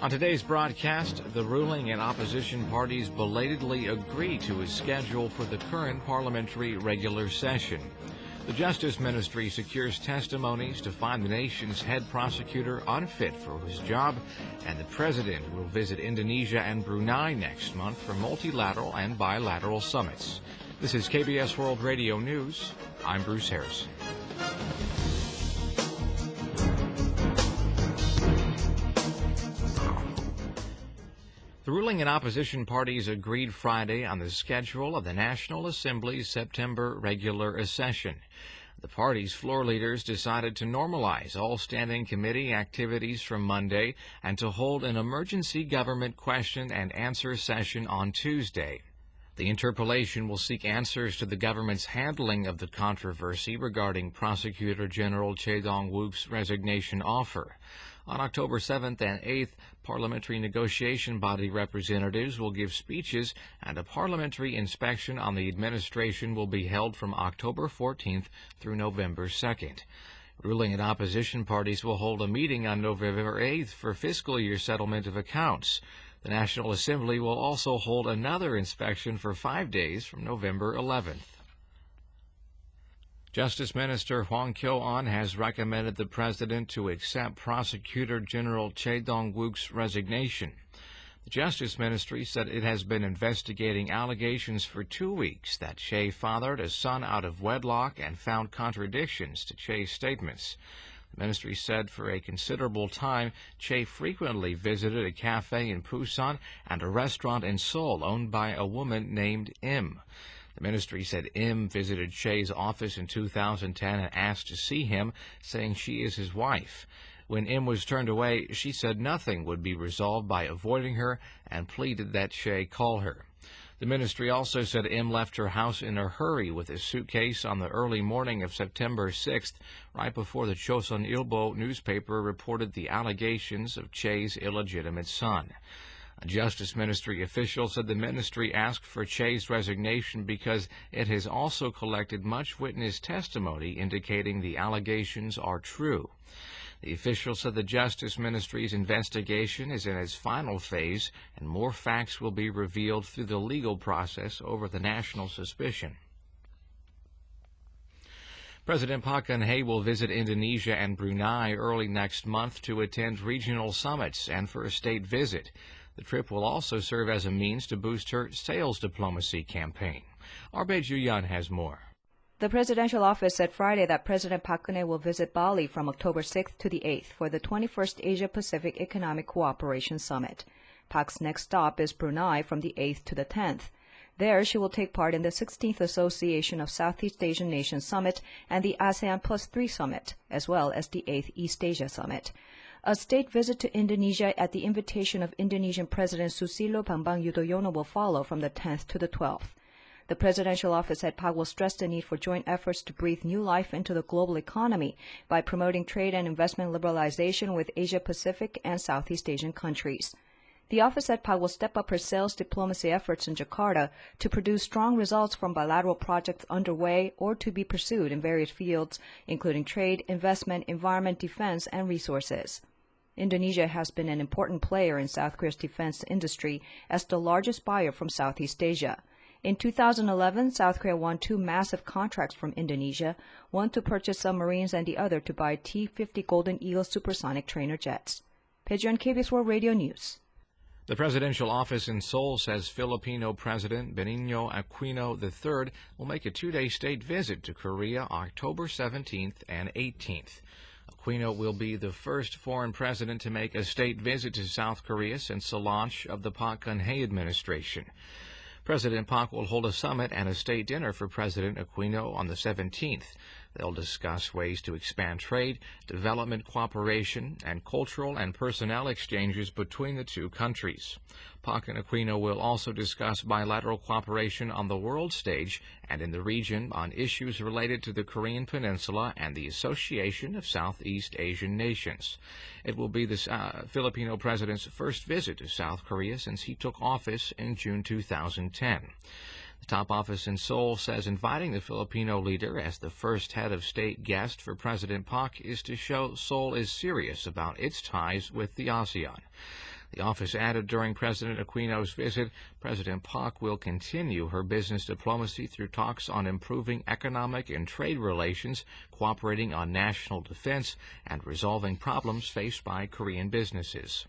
On today's broadcast, the ruling and opposition parties belatedly agree to a schedule for the current parliamentary regular session. The Justice Ministry secures testimonies to find the nation's head prosecutor unfit for his job, and the President will visit Indonesia and Brunei next month for multilateral and bilateral summits. This is KBS World Radio News. I'm Bruce Harris. The ruling and opposition parties agreed Friday on the schedule of the National Assembly's September regular session. The party's floor leaders decided to normalize all standing committee activities from Monday and to hold an emergency government question and answer session on Tuesday. The interpellation will seek answers to the government's handling of the controversy regarding Prosecutor General Choi Dong-wook's resignation offer. On October 7th and 8th, parliamentary negotiation body representatives will give speeches, and a parliamentary inspection on the administration will be held from October 14th through November 2nd. Ruling and opposition parties will hold a meeting on November 8th for fiscal year settlement of accounts. The National Assembly will also hold another inspection for 5 days from November 11th. Justice Minister Hwang Kyo-ahn has recommended the President to accept Prosecutor General Choi Dong-wook's resignation. The Justice Ministry said it has been investigating allegations for 2 weeks that Choi fathered a son out of wedlock and found contradictions to Choi's statements. The ministry said for a considerable time, Choi frequently visited a cafe in Busan and a restaurant in Seoul owned by a woman named Im. The ministry said Im visited Choi's office in 2010 and asked to see him, saying she is his wife. When Im was turned away, she said nothing would be resolved by avoiding her and pleaded that Choi call her. The ministry also said Im left her house in a hurry with a suitcase on the early morning of September 6th, right before the Chosun Ilbo newspaper reported the allegations of Choi's illegitimate son. A Justice Ministry official said the ministry asked for Choi's resignation because it has also collected much witness testimony indicating the allegations are true. The official said the Justice Ministry's investigation is in its final phase and more facts will be revealed through the legal process over the national suspicion. President Park Geun-hye will visit Indonesia and Brunei early next month to attend regional summits and for a state visit. The trip will also serve as a means to boost her sales diplomacy campaign. Arbe Ju-yeon has more. The presidential office said Friday that President Park Geun-hye will visit Bali from October 6th to the 8th for the 21st Asia-Pacific Economic Cooperation Summit. Park's next stop is Brunei from the 8th to the 10th. There, she will take part in the 16th Association of Southeast Asian Nations Summit and the ASEAN Plus 3 Summit, as well as the 8th East Asia Summit. A state visit to Indonesia at the invitation of Indonesian President Susilo Bambang Yudhoyono will follow from the 10th to the 12th. The presidential office said Park will stress the need for joint efforts to breathe new life into the global economy by promoting trade and investment liberalization with Asia-Pacific and Southeast Asian countries. The office said Park will step up her sales diplomacy efforts in Jakarta to produce strong results from bilateral projects underway or to be pursued in various fields, including trade, investment, environment, defense, and resources. Indonesia has been an important player in South Korea's defense industry as the largest buyer from Southeast Asia. In 2011, South Korea won 2 massive contracts from Indonesia, one to purchase submarines and the other to buy T-50 Golden Eagle supersonic trainer jets. Pejun, KBS World Radio News. The presidential office in Seoul says Filipino President Benigno Aquino III will make a 2-day state visit to Korea October 17th and 18th. Aquino will be the first foreign president to make a state visit to South Korea since the launch of the Park Geun-hye administration. President Park will hold a summit and a state dinner for President Aquino on the 17th. They'll discuss ways to expand trade, development cooperation, and cultural and personnel exchanges between the two countries. Park and Aquino will also discuss bilateral cooperation on the world stage and in the region on issues related to the Korean Peninsula and the Association of Southeast Asian Nations. It will be the Filipino president's first visit to South Korea since he took office in June 2010. The top office in Seoul says inviting the Filipino leader as the first head of state guest for President Park is to show Seoul is serious about its ties with the ASEAN. The office added during President Aquino's visit, President Park will continue her business diplomacy through talks on improving economic and trade relations, cooperating on national defense, and resolving problems faced by Korean businesses.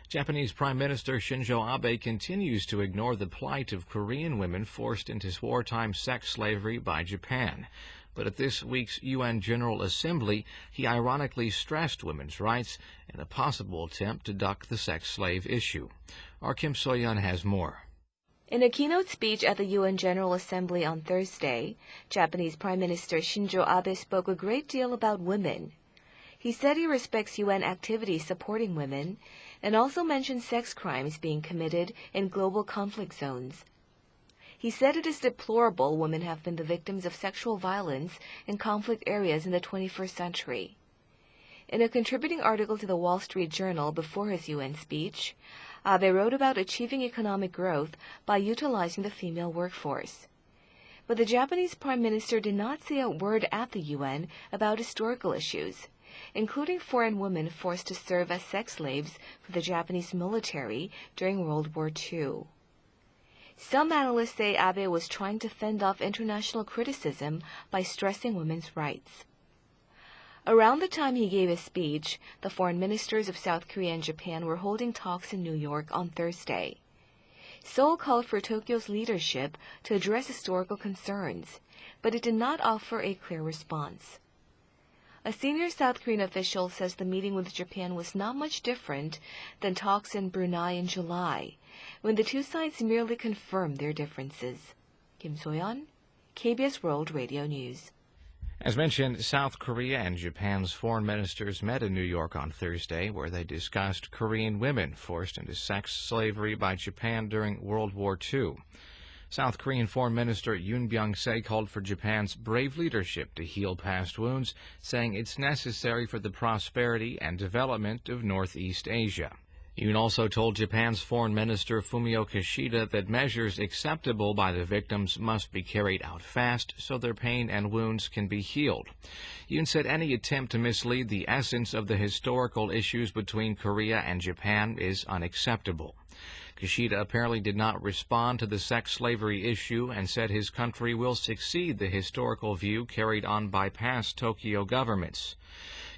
Japanese Prime Minister Shinzo Abe continues to ignore the plight of Korean women forced into wartime sex slavery by Japan. But at this week's UN General Assembly, he ironically stressed women's rights in a possible attempt to duck the sex slave issue. Our Kim So-yeon has more. In a keynote speech at the UN General Assembly on Thursday, Japanese Prime Minister Shinzo Abe spoke a great deal about women. He said he respects UN activities supporting women and also mentioned sex crimes being committed in global conflict zones. He said it is deplorable women have been the victims of sexual violence in conflict areas in the 21st century. In a contributing article to the Wall Street Journal before his UN speech, Abe wrote about achieving economic growth by utilizing the female workforce. But the Japanese Prime Minister did not say a word at the UN about historical issues, including foreign women forced to serve as sex slaves for the Japanese military during World War II. Some analysts say Abe was trying to fend off international criticism by stressing women's rights. Around the time he gave his speech, the foreign ministers of South Korea and Japan were holding talks in New York on Thursday. Seoul called for Tokyo's leadership to address historical concerns, but it did not offer a clear response. A senior South Korean official says the meeting with Japan was not much different than talks in Brunei in July, when the two sides merely confirmed their differences. Kim So-yeon, KBS World Radio News. As mentioned, South Korea and Japan's foreign ministers met in New York on Thursday, where they discussed Korean women forced into sex slavery by Japan during World War II. South Korean Foreign Minister Yoon Byung-se called for Japan's brave leadership to heal past wounds, saying it's necessary for the prosperity and development of Northeast Asia. Yoon also told Japan's Foreign Minister Fumio Kishida that measures acceptable by the victims must be carried out fast so their pain and wounds can be healed. Yoon said any attempt to mislead the essence of the historical issues between Korea and Japan is unacceptable. Kishida apparently did not respond to the sex slavery issue and said his country will succeed the historical view carried on by past Tokyo governments.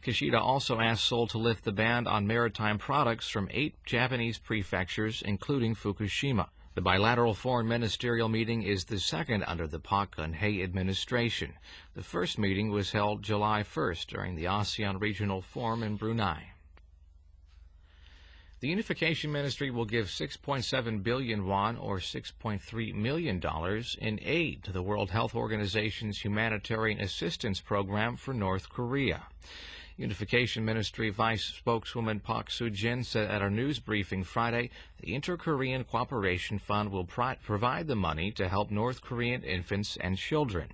Kishida also asked Seoul to lift the ban on maritime products from 8 Japanese prefectures, including Fukushima. The bilateral foreign ministerial meeting is the second under the Park Geun-hye administration. The first meeting was held July 1st during the ASEAN Regional Forum in Brunei. The Unification Ministry will give 6.7 billion won, or $6.3 million, in aid to the World Health Organization's humanitarian assistance program for North Korea. Unification Ministry Vice Spokeswoman Park Soo-jin said at a news briefing Friday the Inter-Korean Cooperation Fund will provide the money to help North Korean infants and children.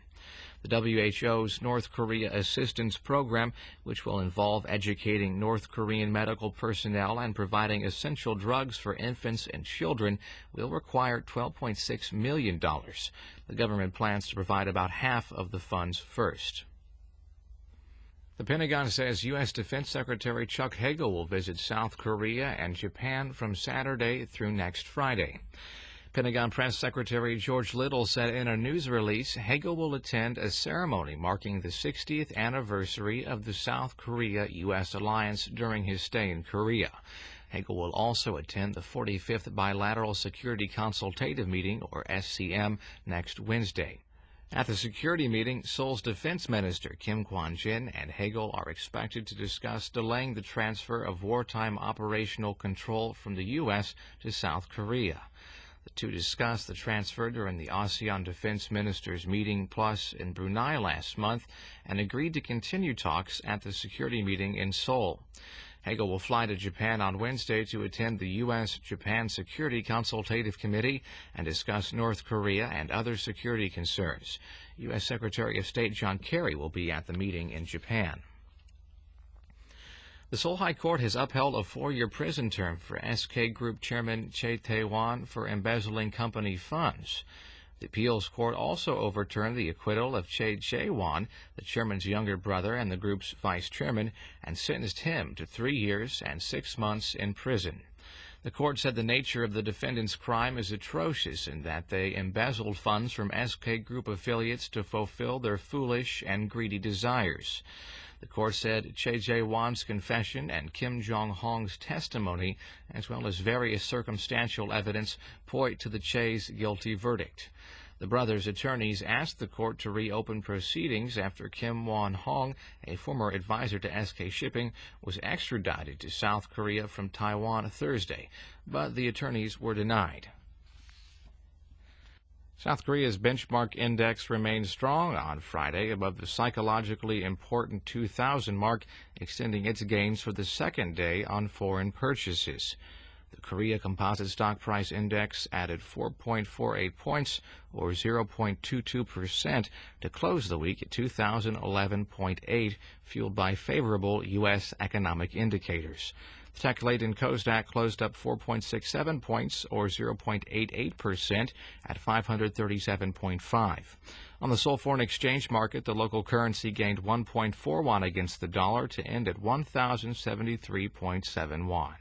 The WHO's North Korea Assistance Program, which will involve educating North Korean medical personnel and providing essential drugs for infants and children, will require $12.6 million. The government plans to provide about half of the funds first. The Pentagon says U.S. Defense Secretary Chuck Hagel will visit South Korea and Japan from Saturday through next Friday. Pentagon Press Secretary George Little said in a news release Hagel will attend a ceremony marking the 60th anniversary of the South Korea-U.S. alliance during his stay in Korea. Hagel will also attend the 45th Bilateral Security Consultative Meeting, or SCM, next Wednesday. At the security meeting, Seoul's Defense Minister Kim Kwon-jin and Hagel are expected to discuss delaying the transfer of wartime operational control from the U.S. to South Korea. The two discussed the transfer during the ASEAN Defense Ministers meeting plus in Brunei last month and agreed to continue talks at the security meeting in Seoul. Hagel will fly to Japan on Wednesday to attend the U.S.-Japan Security Consultative Committee and discuss North Korea and other security concerns. U.S. Secretary of State John Kerry will be at the meeting in Japan. The Seoul High Court has upheld a 4-year prison term for SK Group Chairman Choi Tae-won for embezzling company funds. The appeals court also overturned the acquittal of Choi Jae-won, the chairman's younger brother and the group's vice chairman, and sentenced him to 3 years and 6 months in prison. The court said the nature of the defendant's crime is atrocious in that they embezzled funds from SK Group affiliates to fulfill their foolish and greedy desires. The court said Choi Jae-won's confession and Kim Jong-hong's testimony, as well as various circumstantial evidence, point to the Choi's guilty verdict. The brothers' attorneys asked the court to reopen proceedings after Kim Won-hong, a former advisor to SK Shipping, was extradited to South Korea from Taiwan Thursday, but the attorneys were denied. South Korea's benchmark index remained strong on Friday above the psychologically important 2,000 mark, extending its gains for the second day on foreign purchases. The Korea Composite Stock Price Index added 4.48 points, or 0.22%, to close the week at 2,011.8, fueled by favorable U.S. economic indicators. The tech-laden Kosdaq closed up 4.67 points, or 0.88%, at 537.5. On the Seoul Foreign Exchange Market, the local currency gained 1.4 won against the dollar to end at 1,073.7 won.